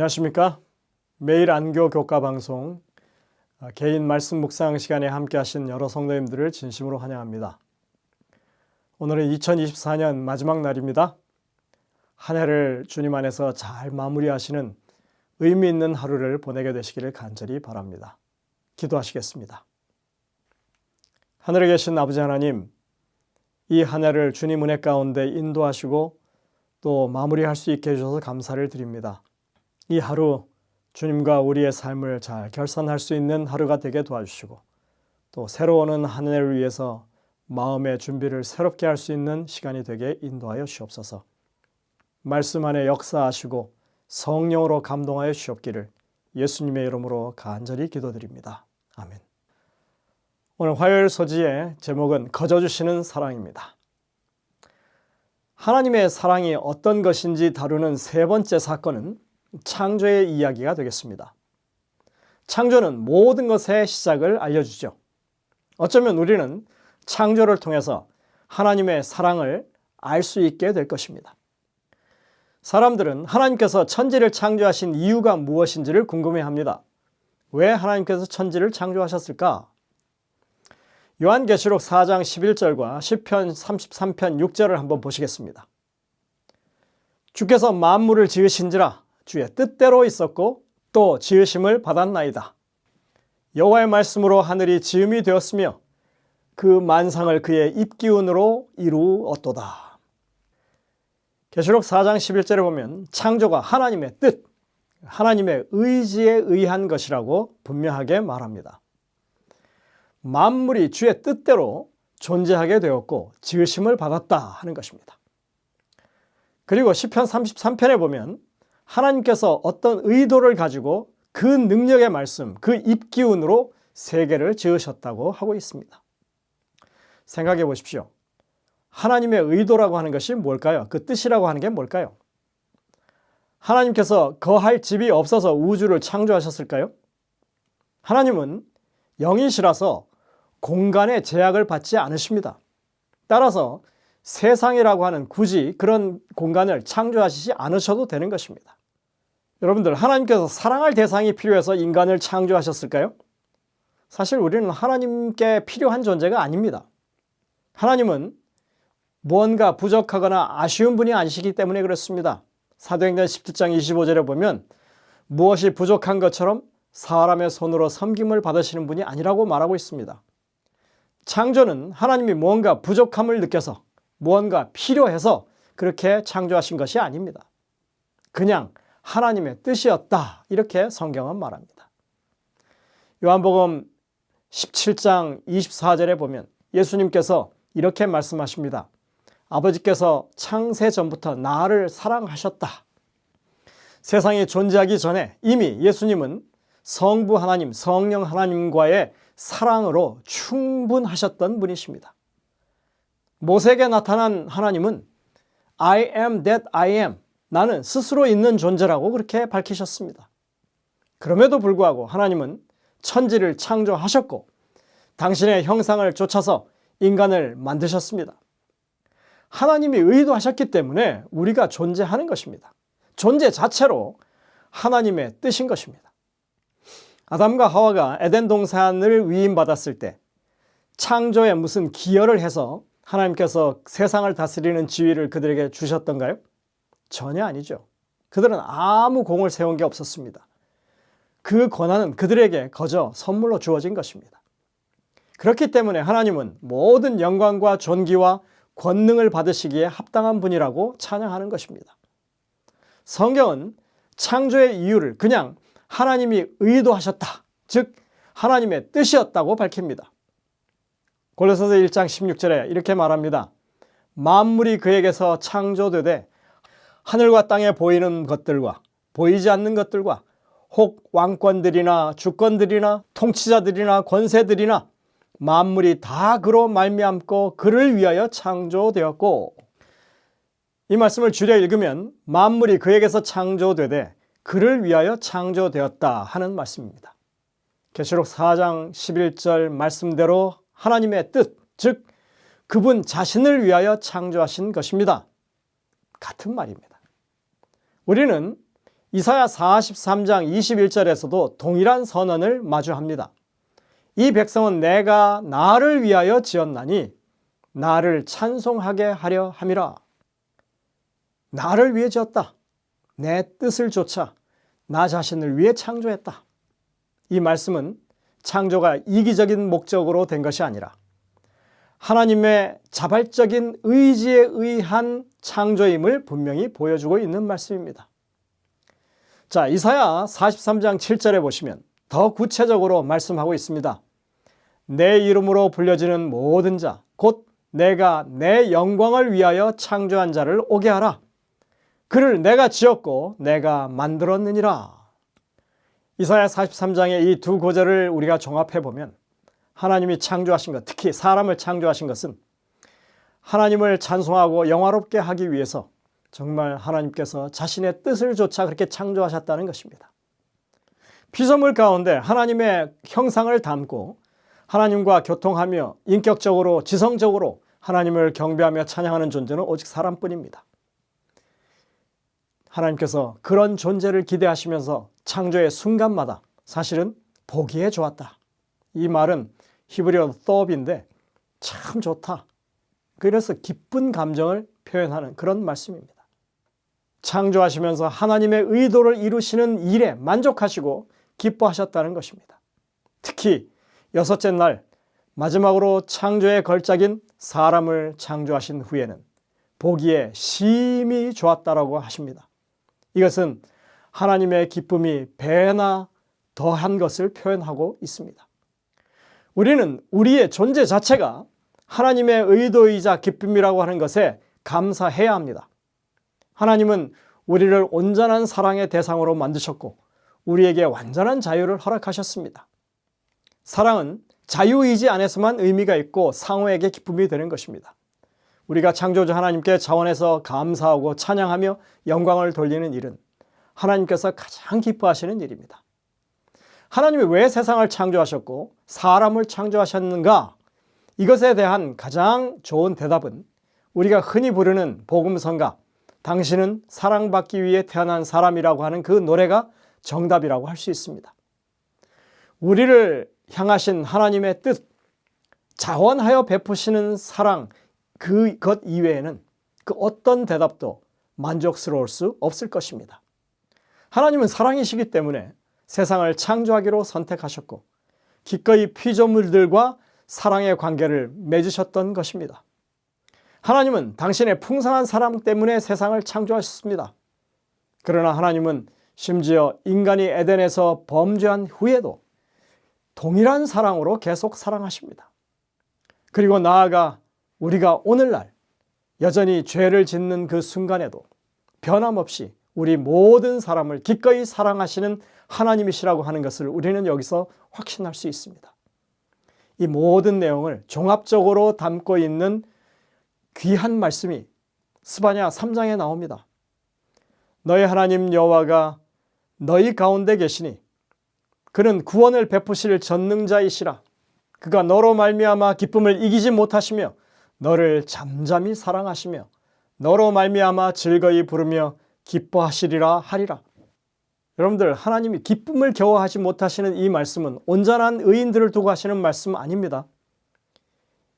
안녕하십니까? 매일 안교 교과 방송 개인 말씀 묵상 시간에 함께 하신 여러 성도님들을 진심으로 환영합니다. 오늘은 2024년 마지막 날입니다. 한 해를 주님 안에서 잘 마무리하시는 의미 있는 하루를 보내게 되시기를 간절히 바랍니다. 기도하시겠습니다. 하늘에 계신 아버지 하나님, 이 한 해를 주님 은혜 가운데 인도하시고 또 마무리할 수 있게 해주셔서 감사를 드립니다. 이 하루 주님과 우리의 삶을 잘 결산할 수 있는 하루가 되게 도와주시고 또 새로 오는 한 해를 위해서 마음의 준비를 새롭게 할 수 있는 시간이 되게 인도하여 주옵소서. 말씀 안에 역사하시고 성령으로 감동하여 주옵기를 예수님의 이름으로 간절히 기도드립니다. 아멘. 오늘 화요일 소지의 제목은 거저주시는 사랑입니다. 하나님의 사랑이 어떤 것인지 다루는 세 번째 사건은 창조의 이야기가 되겠습니다. 창조는 모든 것의 시작을 알려주죠. 어쩌면 우리는 창조를 통해서 하나님의 사랑을 알 수 있게 될 것입니다. 사람들은 하나님께서 천지를 창조하신 이유가 무엇인지를 궁금해합니다. 왜 하나님께서 천지를 창조하셨을까? 요한계시록 4장 11절과 시편 33편 6절을 한번 보시겠습니다. 주께서 만물을 지으신지라 주의 뜻대로 있었고 또 지으심을 받았나이다. 여호와의 말씀으로 하늘이 지음이 되었으며 그 만상을 그의 입기운으로 이루었도다. 계시록 4장 11절에 보면 창조가 하나님의 뜻, 하나님의 의지에 의한 것이라고 분명하게 말합니다. 만물이 주의 뜻대로 존재하게 되었고 지으심을 받았다 하는 것입니다. 그리고 시편 33편에 보면 하나님께서 어떤 의도를 가지고 그 능력의 말씀, 그 입기운으로 세계를 지으셨다고 하고 있습니다. 생각해 보십시오. 하나님의 의도라고 하는 것이 뭘까요? 그 뜻이라고 하는 게 뭘까요? 하나님께서 거할 집이 없어서 우주를 창조하셨을까요? 하나님은 영이시라서 공간의 제약을 받지 않으십니다. 따라서 세상이라고 하는 굳이 그런 공간을 창조하시지 않으셔도 되는 것입니다. 여러분들, 하나님께서 사랑할 대상이 필요해서 인간을 창조하셨을까요? 사실 우리는 하나님께 필요한 존재가 아닙니다. 하나님은 무언가 부족하거나 아쉬운 분이 아니시기 때문에 그렇습니다. 사도행전 17장 25절에 보면 무엇이 부족한 것처럼 사람의 손으로 섬김을 받으시는 분이 아니라고 말하고 있습니다. 창조는 하나님이 무언가 부족함을 느껴서 무언가 필요해서 그렇게 창조하신 것이 아닙니다. 그냥 하나님의 뜻이었다, 이렇게 성경은 말합니다. 요한복음 17장 24절에 보면 예수님께서 이렇게 말씀하십니다. 아버지께서 창세 전부터 나를 사랑하셨다. 세상이 존재하기 전에 이미 예수님은 성부 하나님, 성령 하나님과의 사랑으로 충분하셨던 분이십니다. 모세에게 나타난 하나님은 I am that I am, 나는 스스로 있는 존재라고 그렇게 밝히셨습니다. 그럼에도 불구하고 하나님은 천지를 창조하셨고 당신의 형상을 좇아서 인간을 만드셨습니다. 하나님이 의도하셨기 때문에 우리가 존재하는 것입니다. 존재 자체로 하나님의 뜻인 것입니다. 아담과 하와가 에덴 동산을 위임받았을 때 창조에 무슨 기여를 해서 하나님께서 세상을 다스리는 지위를 그들에게 주셨던가요? 전혀 아니죠. 그들은 아무 공을 세운 게 없었습니다. 그 권한은 그들에게 거저 선물로 주어진 것입니다. 그렇기 때문에 하나님은 모든 영광과 존귀와 권능을 받으시기에 합당한 분이라고 찬양하는 것입니다. 성경은 창조의 이유를 그냥 하나님이 의도하셨다, 즉 하나님의 뜻이었다고 밝힙니다. 골로새서 1장 16절에 이렇게 말합니다. 만물이 그에게서 창조되되 하늘과 땅에 보이는 것들과 보이지 않는 것들과 혹 왕권들이나 주권들이나 통치자들이나 권세들이나 만물이 다 그로 말미암고 그를 위하여 창조되었고, 이 말씀을 줄여 읽으면 만물이 그에게서 창조되되 그를 위하여 창조되었다 하는 말씀입니다. 계시록 4장 11절 말씀대로 하나님의 뜻, 즉 그분 자신을 위하여 창조하신 것입니다. 같은 말입니다. 우리는 이사야 43장 21절에서도 동일한 선언을 마주합니다. 이 백성은 내가 나를 위하여 지었나니 나를 찬송하게 하려 함이라. 나를 위해 지었다. 내 뜻을 좇아 나 자신을 위해 창조했다. 이 말씀은 창조가 이기적인 목적으로 된 것이 아니라 하나님의 자발적인 의지에 의한 창조임을 분명히 보여주고 있는 말씀입니다. 자, 이사야 43장 7절에 보시면 더 구체적으로 말씀하고 있습니다. 내 이름으로 불려지는 모든 자, 곧 내가 내 영광을 위하여 창조한 자를 오게 하라. 그를 내가 지었고 내가 만들었느니라. 이사야 43장의 이 두 구절을 우리가 종합해 보면 하나님이 창조하신 것, 특히 사람을 창조하신 것은 하나님을 찬송하고 영화롭게 하기 위해서 정말 하나님께서 자신의 뜻을 좇아 그렇게 창조하셨다는 것입니다. 피조물 가운데 하나님의 형상을 담고 하나님과 교통하며 인격적으로 지성적으로 하나님을 경배하며 찬양하는 존재는 오직 사람뿐입니다. 하나님께서 그런 존재를 기대하시면서 창조의 순간마다 사실은 보기에 좋았다. 이 말은 히브리어 thought인데 참 좋다. 그래서 기쁜 감정을 표현하는 그런 말씀입니다. 창조하시면서 하나님의 의도를 이루시는 일에 만족하시고 기뻐하셨다는 것입니다. 특히 여섯째 날 마지막으로 창조의 걸작인 사람을 창조하신 후에는 보기에 심히 좋았다라고 하십니다. 이것은 하나님의 기쁨이 배나 더한 것을 표현하고 있습니다. 우리는 우리의 존재 자체가 하나님의 의도이자 기쁨이라고 하는 것에 감사해야 합니다. 하나님은 우리를 온전한 사랑의 대상으로 만드셨고 우리에게 완전한 자유를 허락하셨습니다. 사랑은 자유의지 안에서만 의미가 있고 상호에게 기쁨이 되는 것입니다. 우리가 창조주 하나님께 자원해서 감사하고 찬양하며 영광을 돌리는 일은 하나님께서 가장 기뻐하시는 일입니다. 하나님이 왜 세상을 창조하셨고 사람을 창조하셨는가? 이것에 대한 가장 좋은 대답은 우리가 흔히 부르는 복음성가, 당신은 사랑받기 위해 태어난 사람이라고 하는 그 노래가 정답이라고 할 수 있습니다. 우리를 향하신 하나님의 뜻, 자원하여 베푸시는 사랑, 그것 이외에는 그 어떤 대답도 만족스러울 수 없을 것입니다. 하나님은 사랑이시기 때문에 세상을 창조하기로 선택하셨고 기꺼이 피조물들과 사랑의 관계를 맺으셨던 것입니다. 하나님은 당신의 풍성한 사랑 때문에 세상을 창조하셨습니다. 그러나 하나님은 심지어 인간이 에덴에서 범죄한 후에도 동일한 사랑으로 계속 사랑하십니다. 그리고 나아가 우리가 오늘날 여전히 죄를 짓는 그 순간에도 변함없이 우리 모든 사람을 기꺼이 사랑하시는 하나님이시라고 하는 것을 우리는 여기서 확신할 수 있습니다. 이 모든 내용을 종합적으로 담고 있는 귀한 말씀이 스바냐 3장에 나옵니다. 너희 하나님 여호와가 너희 가운데 계시니 그는 구원을 베푸실 전능자이시라. 그가 너로 말미암아 기쁨을 이기지 못하시며 너를 잠잠히 사랑하시며 너로 말미암아 즐거이 부르며 기뻐하시리라 하리라. 여러분들, 하나님이 기쁨을 겨워하지 못하시는 이 말씀은 온전한 의인들을 두고 하시는 말씀 아닙니다.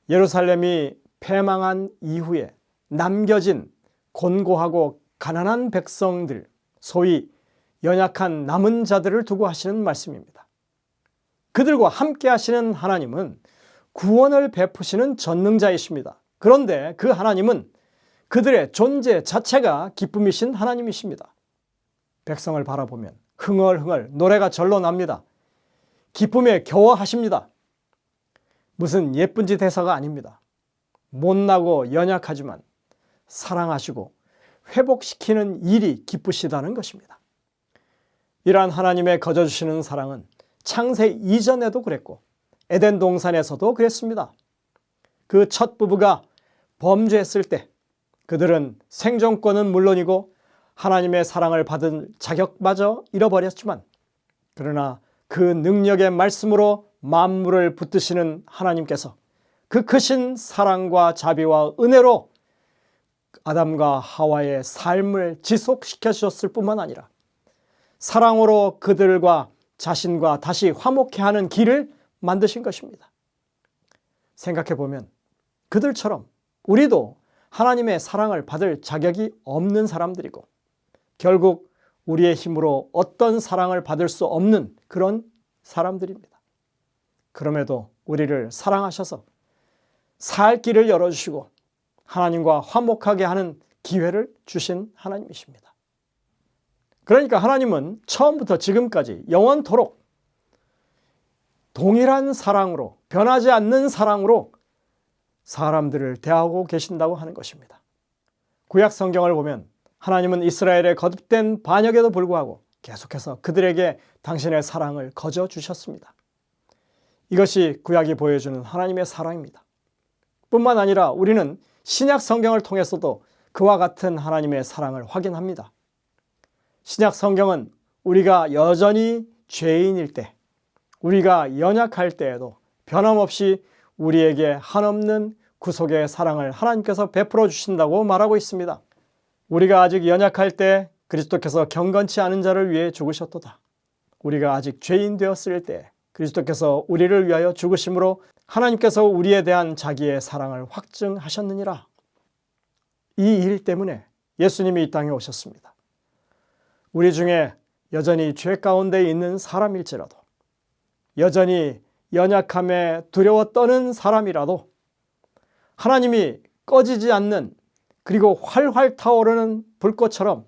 예루살렘이 패망한 이후에 남겨진 곤고하고 가난한 백성들, 소위 연약한 남은 자들을 두고 하시는 말씀입니다. 그들과 함께 하시는 하나님은 구원을 베푸시는 전능자이십니다. 그런데 그 하나님은 그들의 존재 자체가 기쁨이신 하나님이십니다. 백성을 바라보면 흥얼흥얼 노래가 절로 납니다. 기쁨에 겨워하십니다. 무슨 예쁜 짓 해서가 아닙니다. 못나고 연약하지만 사랑하시고 회복시키는 일이 기쁘시다는 것입니다. 이러한 하나님의 거저주시는 사랑은 창세 이전에도 그랬고 에덴 동산에서도 그랬습니다. 그 첫 부부가 범죄했을 때 그들은 생존권은 물론이고 하나님의 사랑을 받은 자격마저 잃어버렸지만 그러나 그 능력의 말씀으로 만물을 붙드시는 하나님께서 그 크신 사랑과 자비와 은혜로 아담과 하와의 삶을 지속시켜 주셨을 뿐만 아니라 사랑으로 그들과 자신과 다시 화목해 하는 길을 만드신 것입니다. 생각해 보면 그들처럼 우리도 하나님의 사랑을 받을 자격이 없는 사람들이고 결국 우리의 힘으로 어떤 사랑을 받을 수 없는 그런 사람들입니다. 그럼에도 우리를 사랑하셔서 살 길을 열어주시고 하나님과 화목하게 하는 기회를 주신 하나님이십니다. 그러니까 하나님은 처음부터 지금까지 영원토록 동일한 사랑으로, 변하지 않는 사랑으로 사람들을 대하고 계신다고 하는 것입니다. 구약 성경을 보면 하나님은 이스라엘의 거듭된 반역에도 불구하고 계속해서 그들에게 당신의 사랑을 거저 주셨습니다. 이것이 구약이 보여주는 하나님의 사랑입니다. 뿐만 아니라 우리는 신약 성경을 통해서도 그와 같은 하나님의 사랑을 확인합니다. 신약 성경은 우리가 여전히 죄인일 때, 우리가 연약할 때에도 변함없이 우리에게 한없는 구속의 사랑을 하나님께서 베풀어 주신다고 말하고 있습니다. 우리가 아직 연약할 때 그리스도께서 경건치 않은 자를 위해 죽으셨도다. 우리가 아직 죄인 되었을 때 그리스도께서 우리를 위하여 죽으심으로 하나님께서 우리에 대한 자기의 사랑을 확증하셨느니라. 이 일 때문에 예수님이 이 땅에 오셨습니다. 우리 중에 여전히 죄 가운데 있는 사람일지라도, 여전히 연약함에 두려워 떠는 사람이라도 하나님이 꺼지지 않는, 그리고 활활 타오르는 불꽃처럼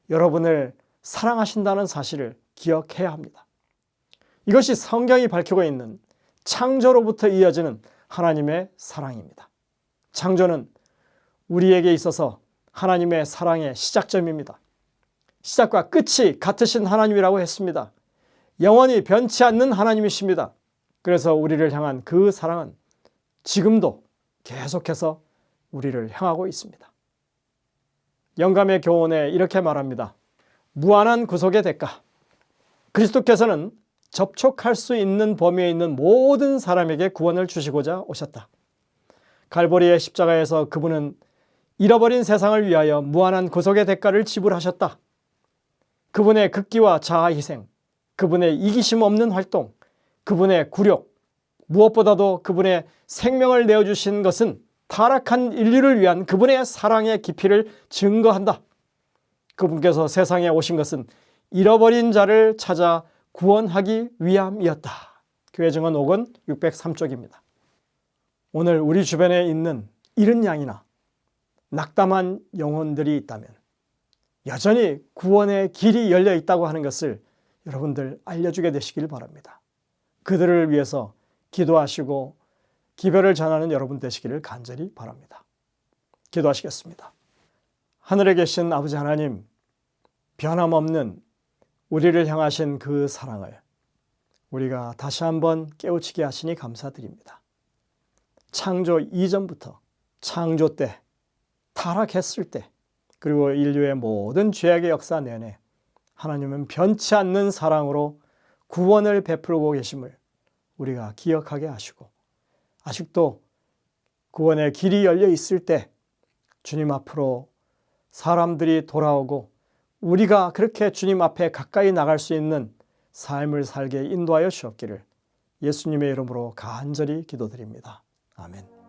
여러분을 사랑하신다는 사실을 기억해야 합니다. 이것이 성경이 밝히고 있는 창조로부터 이어지는 하나님의 사랑입니다. 창조는 우리에게 있어서 하나님의 사랑의 시작점입니다. 시작과 끝이 같으신 하나님이라고 했습니다. 영원히 변치 않는 하나님이십니다. 그래서 우리를 향한 그 사랑은 지금도 계속해서 우리를 향하고 있습니다. 영감의 교훈에 이렇게 말합니다. 무한한 구속의 대가. 그리스도께서는 접촉할 수 있는 범위에 있는 모든 사람에게 구원을 주시고자 오셨다. 갈보리의 십자가에서 그분은 잃어버린 세상을 위하여 무한한 구속의 대가를 지불하셨다. 그분의 극기와 자아희생, 그분의 이기심 없는 활동, 그분의 굴욕, 무엇보다도 그분의 생명을 내어주신 것은 타락한 인류를 위한 그분의 사랑의 깊이를 증거한다. 그분께서 세상에 오신 것은 잃어버린 자를 찾아 구원하기 위함이었다. 교회 증언 5권 603쪽입니다. 오늘 우리 주변에 있는 잃은 양이나 낙담한 영혼들이 있다면 여전히 구원의 길이 열려 있다고 하는 것을 여러분들 알려주게 되시길 바랍니다. 그들을 위해서 기도하시고 기별을 전하는 여러분 되시기를 간절히 바랍니다. 기도하시겠습니다. 하늘에 계신 아버지 하나님, 변함없는 우리를 향하신 그 사랑을 우리가 다시 한번 깨우치게 하시니 감사드립니다. 창조 이전부터, 창조 때, 타락했을 때, 그리고 인류의 모든 죄악의 역사 내내 하나님은 변치 않는 사랑으로 구원을 베풀고 계심을 우리가 기억하게 하시고, 아직도 구원의 길이 열려 있을 때 주님 앞으로 사람들이 돌아오고 우리가 그렇게 주님 앞에 가까이 나갈 수 있는 삶을 살게 인도하여 주옵기를 예수님의 이름으로 간절히 기도드립니다. 아멘.